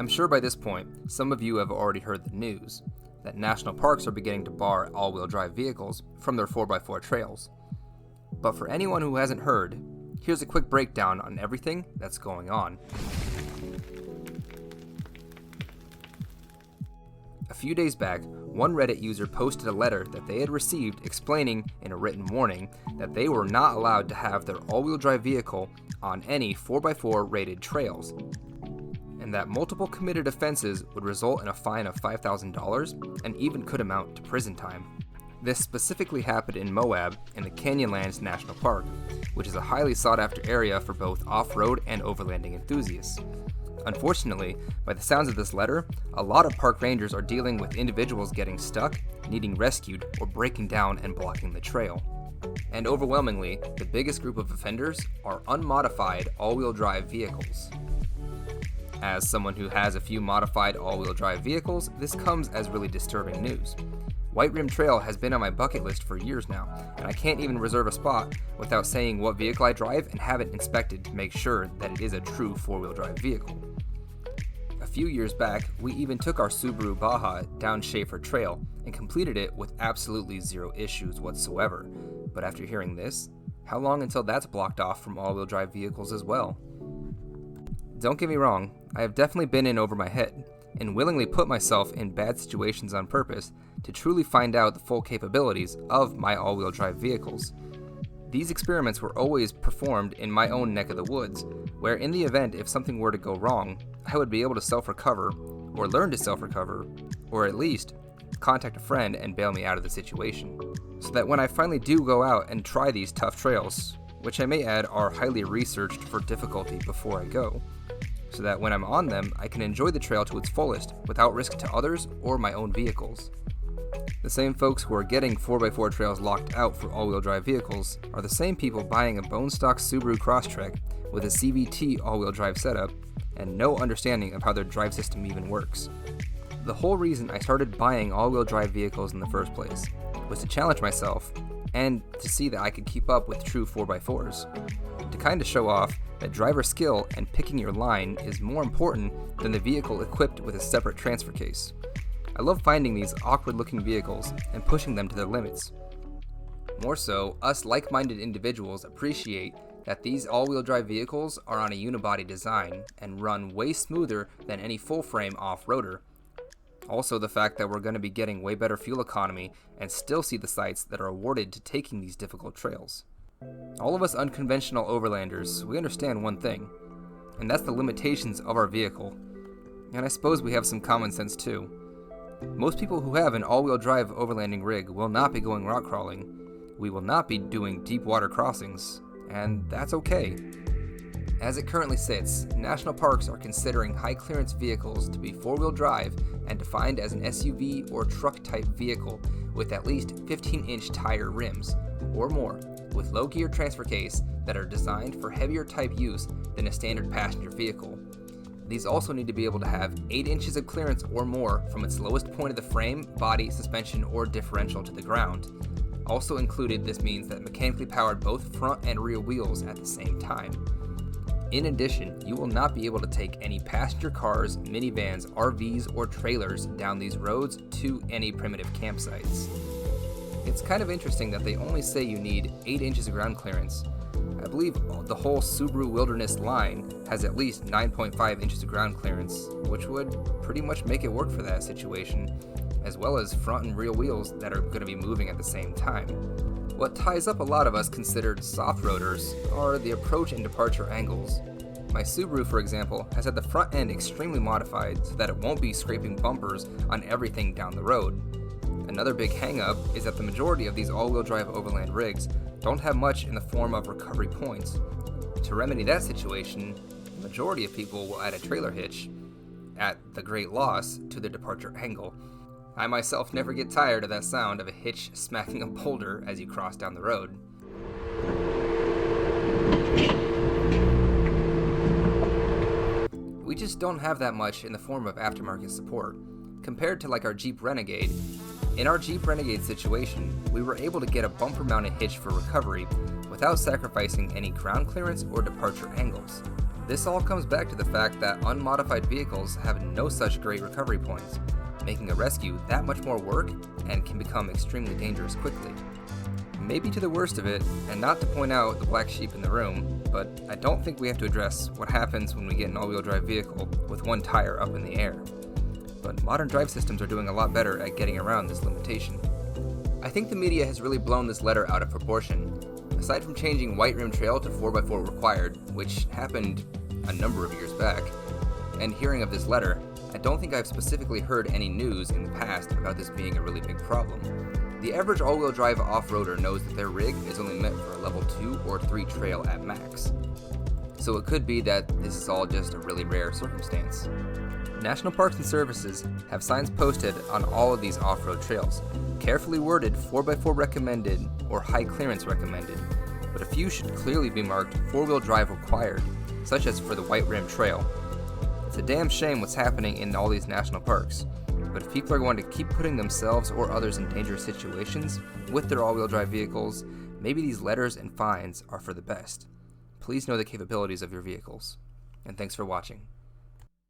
I'm sure by this point, some of you have already heard the news that national parks are beginning to bar all-wheel drive vehicles from their 4x4 trails. But for anyone who hasn't heard, here's a quick breakdown on everything that's going on. A few days back, one Reddit user posted a letter that they had received explaining in a written warning that they were not allowed to have their all-wheel drive vehicle on any 4x4 rated trails, and that multiple committed offenses would result in a fine of $5,000 and even could amount to prison time. This specifically happened in Moab in the Canyonlands National Park, which is a highly sought-after area for both off-road and overlanding enthusiasts. Unfortunately, by the sounds of this letter, a lot of park rangers are dealing with individuals getting stuck, needing rescued, or breaking down and blocking the trail. And overwhelmingly, the biggest group of offenders are unmodified all-wheel drive vehicles. As someone who has a few modified all-wheel drive vehicles, this comes as really disturbing news. White Rim Trail has been on my bucket list for years now, and I can't even reserve a spot without saying what vehicle I drive and have it inspected to make sure that it is a true four-wheel drive vehicle. A few years back, we even took our Subaru Baja down Schaefer Trail and completed it with absolutely zero issues whatsoever. But after hearing this, how long until that's blocked off from all-wheel drive vehicles as well? Don't get me wrong, I have definitely been in over my head and willingly put myself in bad situations on purpose to truly find out the full capabilities of my all-wheel drive vehicles. These experiments were always performed in my own neck of the woods, where in the event if something were to go wrong, I would be able to self-recover, or learn to self-recover, or at least contact a friend and bail me out of the situation. So that when I finally do go out and try these tough trails, which I may add are highly researched for difficulty before I go, so that when I'm on them, I can enjoy the trail to its fullest without risk to others or my own vehicles. The same folks who are getting 4x4 trails locked out for all-wheel drive vehicles are the same people buying a bone stock Subaru Crosstrek with a CVT all-wheel drive setup and no understanding of how their drive system even works. The whole reason I started buying all-wheel drive vehicles in the first place was to challenge myself and to see that I could keep up with true 4x4s, to kind of show off that driver skill and picking your line is more important than the vehicle equipped with a separate transfer case. I love finding these awkward-looking vehicles and pushing them to their limits. More so, us like-minded individuals appreciate that these all-wheel drive vehicles are on a unibody design and run way smoother than any full-frame off-roader. Also, the fact that we're going to be getting way better fuel economy and still see the sights that are awarded to taking these difficult trails. All of us unconventional overlanders, we understand one thing, and that's the limitations of our vehicle. And I suppose we have some common sense too. Most people who have an all-wheel drive overlanding rig will not be going rock crawling. We will not be doing deep water crossings, and that's okay. As it currently sits, national parks are considering high-clearance vehicles to be four-wheel drive and defined as an SUV or truck-type vehicle with at least 15-inch tire rims, or more, with low gear transfer case that are designed for heavier type use than a standard passenger vehicle. These also need to be able to have 8 inches of clearance or more from its lowest point of the frame, body, suspension, or differential to the ground. Also included, this means that mechanically powered both front and rear wheels at the same time. In addition, you will not be able to take any passenger cars, minivans, RVs, or trailers down these roads to any primitive campsites. It's kind of interesting that they only say you need 8 inches of ground clearance. I believe the whole Subaru Wilderness line has at least 9.5 inches of ground clearance, which would pretty much make it work for that situation, as well as front and rear wheels that are going to be moving at the same time. What ties up a lot of us considered soft roaders are the approach and departure angles. My Subaru, for example, has had the front end extremely modified so that it won't be scraping bumpers on everything down the road. Another big hang-up is that the majority of these all-wheel drive overland rigs don't have much in the form of recovery points. To remedy that situation, the majority of people will add a trailer hitch, at the great loss to the departure angle. I myself never get tired of that sound of a hitch smacking a boulder as you cross down the road. We just don't have that much in the form of aftermarket support. Compared to like our Jeep Renegade, In our Jeep Renegade situation, we were able to get a bumper-mounted hitch for recovery without sacrificing any ground clearance or departure angles. This all comes back to the fact that unmodified vehicles have no such great recovery points, making a rescue that much more work and can become extremely dangerous quickly. Maybe to the worst of it, and not to point out the black sheep in the room, but I don't think we have to address what happens when we get an all-wheel drive vehicle with one tire up in the air. But modern drive systems are doing a lot better at getting around this limitation. I think the media has really blown this letter out of proportion. Aside from changing white rim trail to 4x4 required, which happened a number of years back, and hearing of this letter, I don't think I've specifically heard any news in the past about this being a really big problem. The average all-wheel drive off-roader knows that their rig is only meant for a level 2 or 3 trail at max. So it could be that this is all just a really rare circumstance. National Parks and Services have signs posted on all of these off-road trails, carefully worded 4x4 recommended or high clearance recommended, but a few should clearly be marked 4-wheel drive required, such as for the white rim trail. It's a damn shame what's happening in all these national parks, but if people are going to keep putting themselves or others in dangerous situations with their all-wheel drive vehicles, maybe these letters and fines are for the best. Please know the capabilities of your vehicles, and thanks for watching.